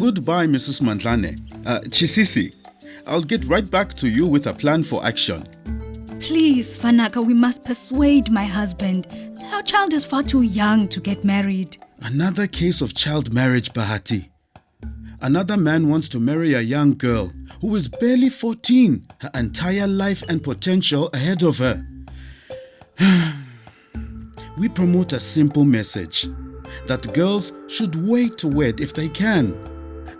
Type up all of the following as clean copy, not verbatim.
Goodbye, Mrs. Mantlane. Chisisi, I'll get right back to you with a plan for action. Please, Fanaka, we must persuade my husband that our child is far too young to get married. Another case of child marriage, Bahati. Another man wants to marry a young girl who is barely 14, her entire life and potential ahead of her. We promote a simple message that girls should wait to wed if they can,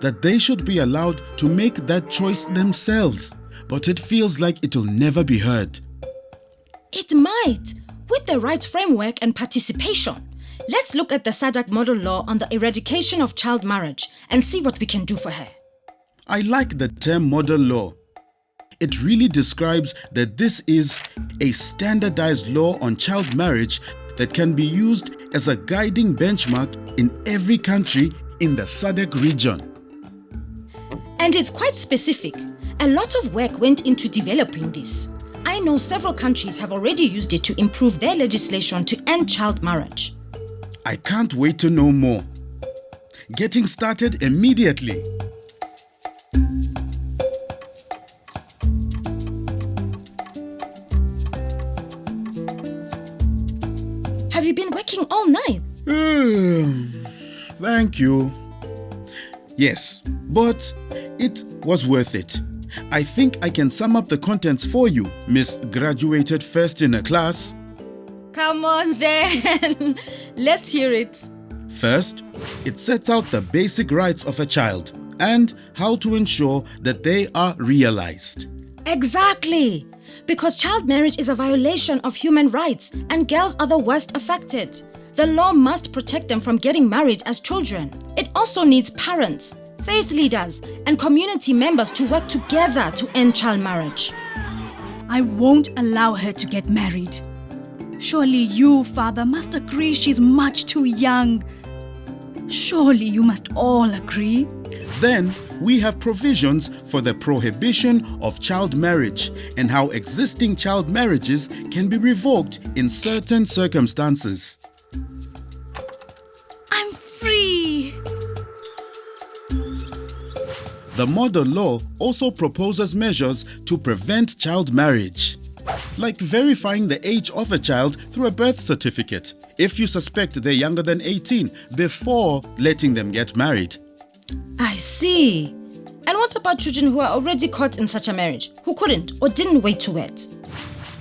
that they should be allowed to make that choice themselves, but it feels like it'll never be heard. It might, with the right framework and participation. Let's look at the SADC model law on the eradication of child marriage and see what we can do for her. I like the term model law. It really describes that this is a standardized law on child marriage that can be used as a guiding benchmark in every country in the SADC region. And it's quite specific. A lot of work went into developing this. I know several countries have already used it to improve their legislation to end child marriage. I can't wait to know more. Getting started immediately. Have you been working all night? Thank you. Yes, but it was worth it. I think I can sum up the contents for you, Miss Graduated First in a Class. Come on then. Let's hear it. First, it sets out the basic rights of a child and how to ensure that they are realized. Exactly. Because child marriage is a violation of human rights and girls are the worst affected. The law must protect them from getting married as children. It also needs parents, faith leaders, and community members to work together to end child marriage. I won't allow her to get married. Surely you, Father, must agree she's much too young. Surely you must all agree. Then we have provisions for the prohibition of child marriage and how existing child marriages can be revoked in certain circumstances. I'm free. The model law also proposes measures to prevent child marriage, like verifying the age of a child through a birth certificate if you suspect they're younger than 18 before letting them get married. I see. And what about children who are already caught in such a marriage, who couldn't or didn't wait to wed?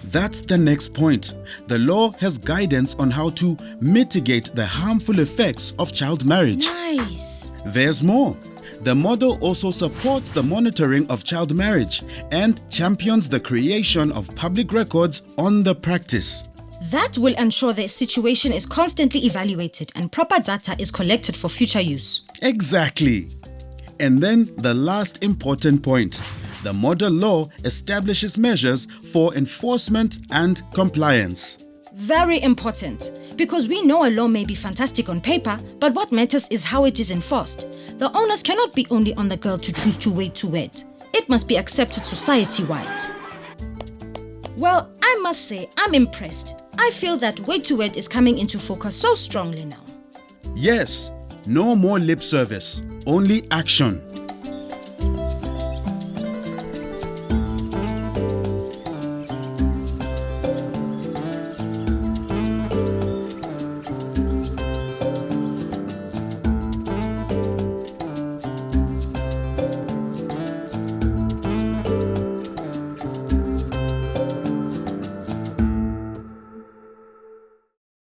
That's the next point. The law has guidance on how to mitigate the harmful effects of child marriage. Nice. There's more. The model also supports the monitoring of child marriage and champions the creation of public records on the practice. That will ensure the situation is constantly evaluated and proper data is collected for future use. Exactly. And then the last important point. The model law establishes measures for enforcement and compliance. Very important, because we know a law may be fantastic on paper, but what matters is how it is enforced. The onus cannot be only on the girl to choose to wait to wed. It must be accepted society-wide. Well, I must say, I'm impressed. I feel that wait to wed is coming into focus so strongly now. Yes, no more lip service, only action.